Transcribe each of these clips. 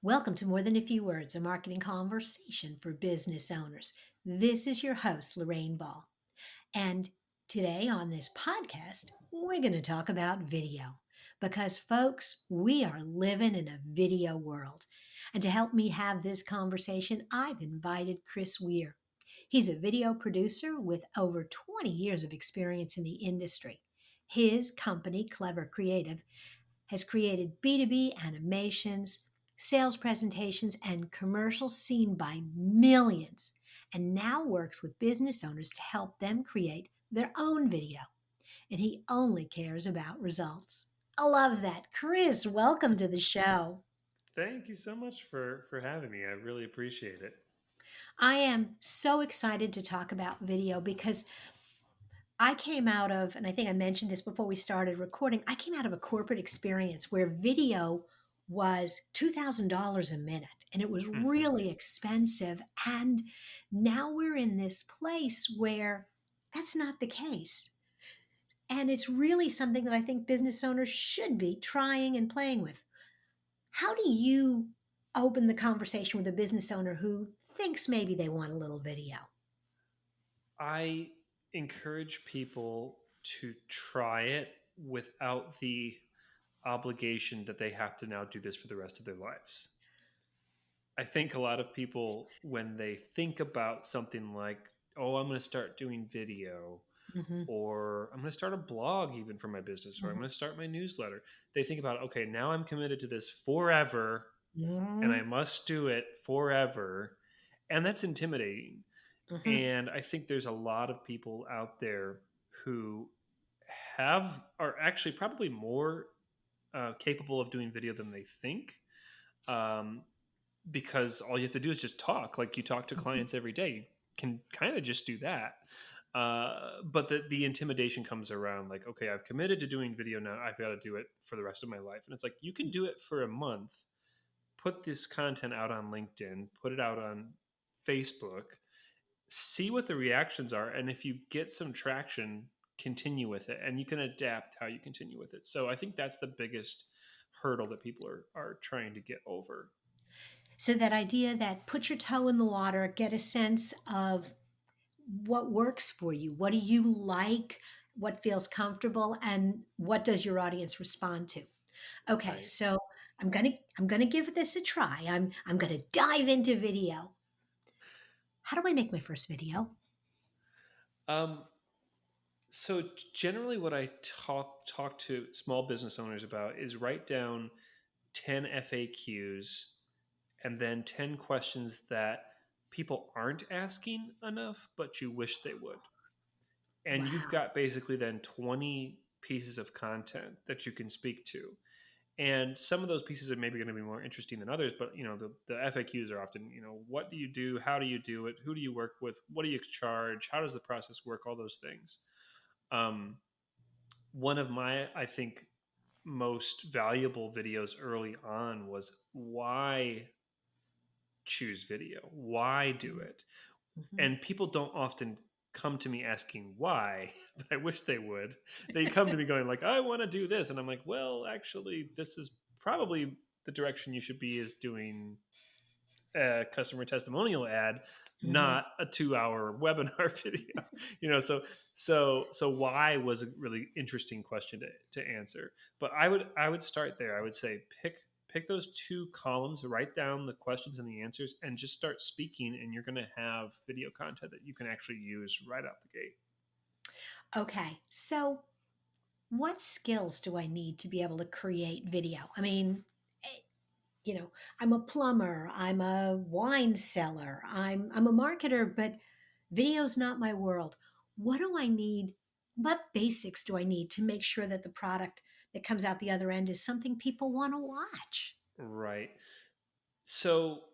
Welcome to More Than a Few Words, a marketing conversation for business owners. This is your host, Lorraine Ball. And today on this podcast, we're going to talk about video because, folks, we are living in a video world. And to help me have this conversation, I've invited Chris Weiher. He's a video producer with over 20 years of experience in the industry. His company, Clever Creative, has created B2B animations, sales presentations, and commercials seen by millions, and now works with business owners to help them create their own video. And he only cares about results. I love that. Chris, welcome to the show. Thank you so much for having me. I really appreciate it. I am so excited to talk about video because I came out of, and I think I mentioned this before we started recording, I came out of a corporate experience where video was $2,000 a minute and it was Mhm. really expensive. And now we're in this place where that's not the case. And it's really something that I think business owners should be trying and playing with. How do you open the conversation with a business owner who thinks maybe they want a little video? I encourage people to try it without the obligation that they have to now do this for the rest of their lives. I think a lot of people, when they think about something like, oh, I'm going to start doing video, Hmm. or I'm going to start a blog even for my business, or I'm going to start my newsletter, they think about, okay, now I'm committed to this forever and I Hmm. must do it forever. And that's intimidating. Hmm. And I think there's a lot of people out there who are actually probably more capable of doing video than they think. Um, because all you have to do is just talk. Like you talk to clients every day, you can kind of just do that. But the intimidation comes around like, okay, I've committed to doing video now. I've got to do it for the rest of my life. And it's like, you can do it for a month, put this content out on LinkedIn, put it out on Facebook, see what the reactions are. And if you get some traction, continue with it. And you can adapt how you continue with it. So I think that's the biggest hurdle that people are trying to get over. So that idea that put your toe in the water, get a sense of what works for you. What do you like? What feels comfortable? And what does your audience respond to? Okay, Right. so I'm gonna give this a try. I'm gonna dive into video. How do I make my first video? Um, so generally what I talk to small business owners about is write down 10 FAQs and then 10 questions that people aren't asking enough, but you wish they would. And you've Wow. got basically then 20 pieces of content that you can speak to. And some of those pieces are maybe going to be more interesting than others, but the FAQs are often, what do you do? How do you do it? Who do you work with? What do you charge? How does the process work? All those things. Um, One of my, I think, most valuable videos early on was why choose video? Why do it? Mhm. And people don't often come to me asking why, but I wish they would. They come to me going like, "I want to do this," and I'm like, "Well, actually, this is probably the direction you should be is doing a customer testimonial ad, Mhm. not a 2-hour webinar video." So why was a really interesting question to answer. But I would start there. I would say pick those two columns, write down the questions and the answers, and just start speaking. And you're going to have video content that you can actually use right out the gate. Okay, so what skills do I need to be able to create video? I mean, eh, you know, I'm a plumber, I'm a wine seller, I'm a marketer, but video's not my world. What do I need? What basics do I need to make sure that the product that comes out the other end is something people want to watch? Right. So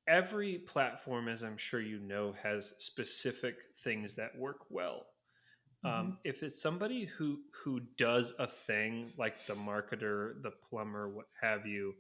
every platform, as I'm sure you know, has specific things that work well. Hmm. If it's somebody who does a thing like the marketer, the plumber, what have you,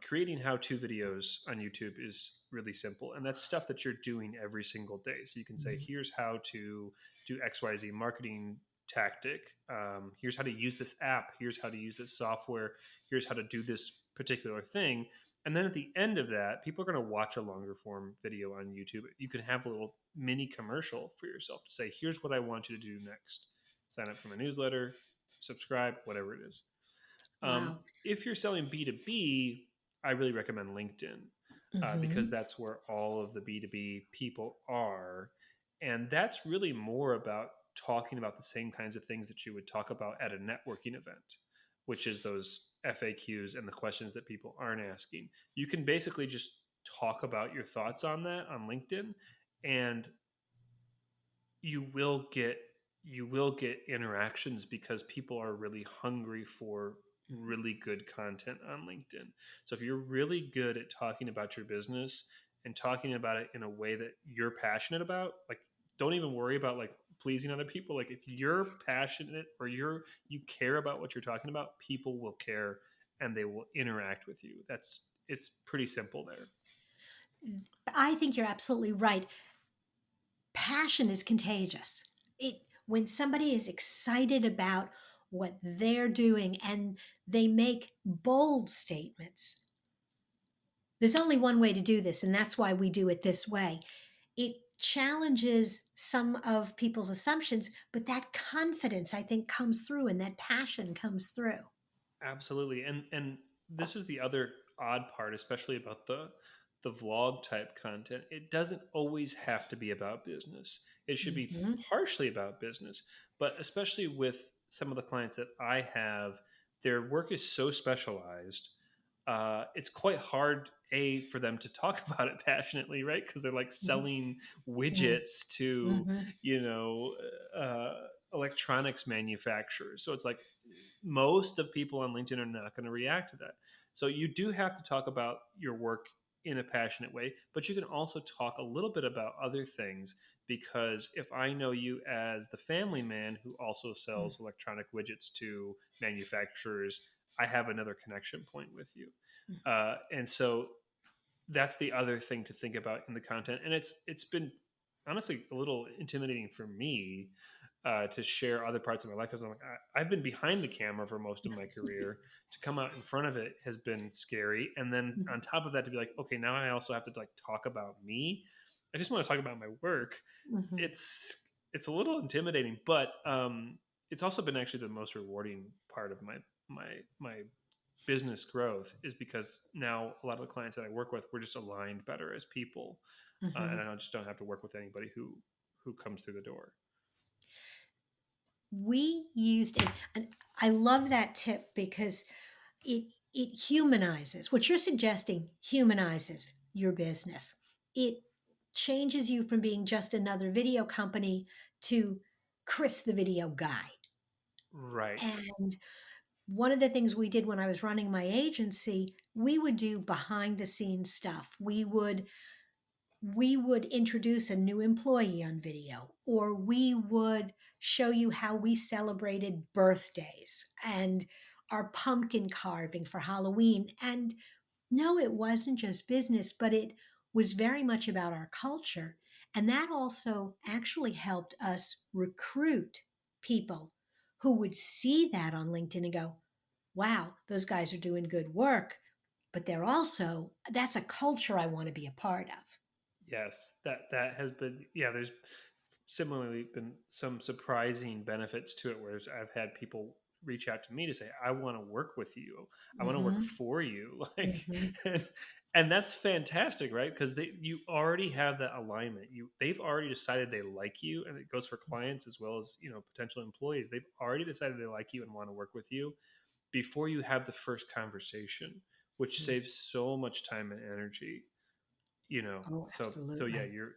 creating how-to videos on YouTube is really simple, and that's stuff that you're doing every single day. So you can say, "Here's how to do XYZ marketing tactic. Here's how to use this app. Here's how to use this software. Here's how to do this particular thing. And then at the end of that, people are going to watch a longer form video on YouTube. You can have a little mini commercial for yourself to say, here's what I want you to do next. Sign up for my newsletter, subscribe, whatever it is. Wow. If you're selling B2B, I really recommend LinkedIn because Hmm. that's where all of the B2B people are. And that's really more about talking about the same kinds of things that you would talk about at a networking event, which is those FAQs and the questions that people aren't asking. You can basically just talk about your thoughts on that on LinkedIn, and you will get interactions because people are really hungry for really good content on LinkedIn. So if you're really good at talking about your business and talking about it in a way that you're passionate about, like don't even worry about like pleasing other people. Like if you're passionate or you care about what you're talking about, people will care and they will interact with you. It's pretty simple there. I think you're absolutely right. Passion is contagious. It When somebody is excited about what they're doing and they make bold statements. There's only one way to do this, and that's why we do it this way. It challenges some of people's assumptions, but that confidence, I think, comes through and that passion comes through. Absolutely. And this is the other odd part, especially about the vlog type content. It doesn't always have to be about business. It should be Hmm. partially about business, but especially with some of the clients that I have, their work is so specialized. It's quite hard for them to talk about it passionately, right? Because they're like selling widgets to Hmm. you know uh, electronics manufacturers. So it's like most of people on LinkedIn are not going to react to that. So you do have to talk about your work in a passionate way, but you can also talk a little bit about other things because if I know you as the family man who also sells electronic widgets to manufacturers, I have another connection point with you. And so that's the other thing to think about in the content. And it's been honestly a little intimidating for me to share other parts of my life because I've been behind the camera for most of my career. To come out in front of it has been scary, and then on top of that, to be like, okay, now I also have to like talk about me. I just want to talk about my work. Hmm. It's a little intimidating, but it's also been actually the most rewarding part of my business growth is because now a lot of the clients that I work with, we're just aligned better as people, and Hmm. I just don't have to work with anybody who comes through the door. We used it, and I love that tip because it it humanizes. What you're suggesting humanizes your business. It changes you from being just another video company to Chris the video guy. Right. And one of the things we did when I was running my agency, we would do behind the scenes stuff. We would introduce a new employee on video, or we would show you how we celebrated birthdays and our pumpkin carving for Halloween. And no, it wasn't just business, but it was very much about our culture. And that also actually helped us recruit people who would see that on LinkedIn and go, wow, those guys are doing good work. But that's a culture I want to be a part of. Yes, that has been, yeah. There's similarly been some surprising benefits to it, whereas I've had people reach out to me to say, "I want to work with you. I want to work Hmm. for you." Like, Hmm. and, and that's fantastic, right? Because you already have that alignment. They've already decided they like you, and it goes for clients as well as potential employees. They've already decided they like you and want to work with you before you have the first conversation, which saves so much time and energy. Oh, So yeah, absolutely. you're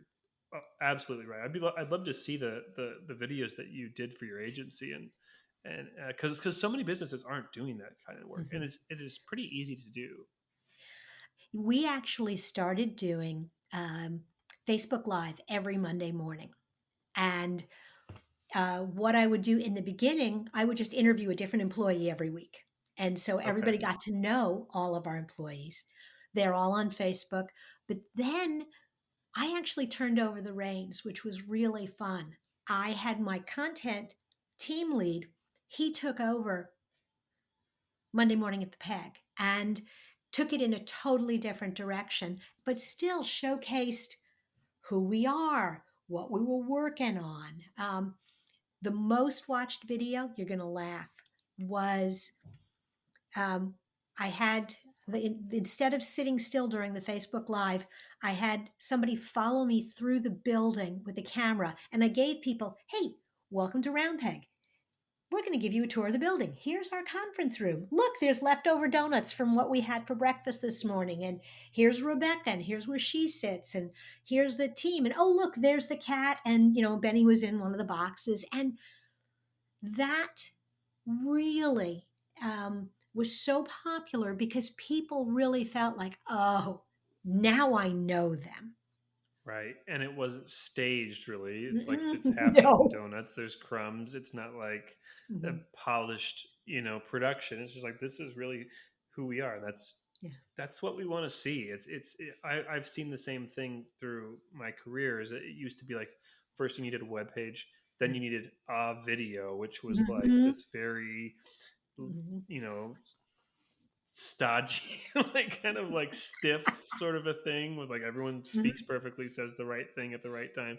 absolutely right. I'd love to see the videos that you did for your agency, and because so many businesses aren't doing that kind of work, and Mhm. it is pretty easy to do. We actually started doing Facebook Live every Monday morning. And what I would do in the beginning, I would just interview a different employee every week. And so everybody Okay. got to know all of our employees. They're all on Facebook. But then I actually turned over the reins, which was really fun. I had my content team lead, he took over Monday Morning at the Peg and took it in a totally different direction, but still showcased who we are, what we were working on. The most watched video, you're going to laugh, was um, I had instead of sitting still during the Facebook Live, I had somebody follow me through the building with a camera, and I gave people, "Hey, welcome to Round Peg. We're going to give you a tour of the building. Here's our conference room. Look, there's leftover donuts from what we had for breakfast this morning. And here's Rebecca, and here's where she sits, and here's the team. And oh, look, there's the cat. And, Benny was in one of the boxes." And that really was so popular because people really felt like, oh, now I know them. Right, and it wasn't staged really. It's like Mm-mm, it's half-eaten no. donuts, there's crumbs, it's not like a Mhm. polished, production. It's just like, this is really who we are. Yeah. That's what we wanna see. I've seen the same thing through my career. Is it used to be like, first you needed a web page, then you needed a video, which was like Mhm. this very, l Mhm. you know, stodgy, like kind of like stiff sort of a thing with like everyone speaks Mhm. perfectly, says the right thing at the right time.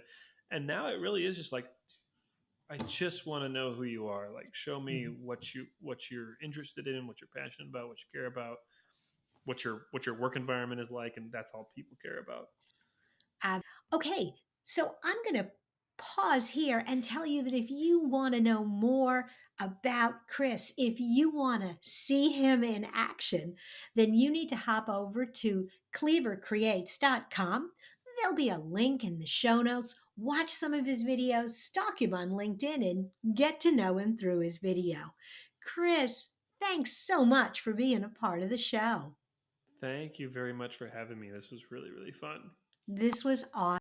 And now it really is just like, I just want to know who you are. Like, show me Mhm. what you're interested in, what you're passionate about, what you care about, what your work environment is like, and that's all people care about. Okay, so I'm going to pause here and tell you that if you want to know more about Chris, if you want to see him in action, then you need to hop over to cleavercreates.com. There'll be a link in the show notes. Watch some of his videos, stalk him on LinkedIn, and get to know him through his video. Chris, thanks so much for being a part of the show. Thank you very much for having me. This was really, really fun. This was awesome.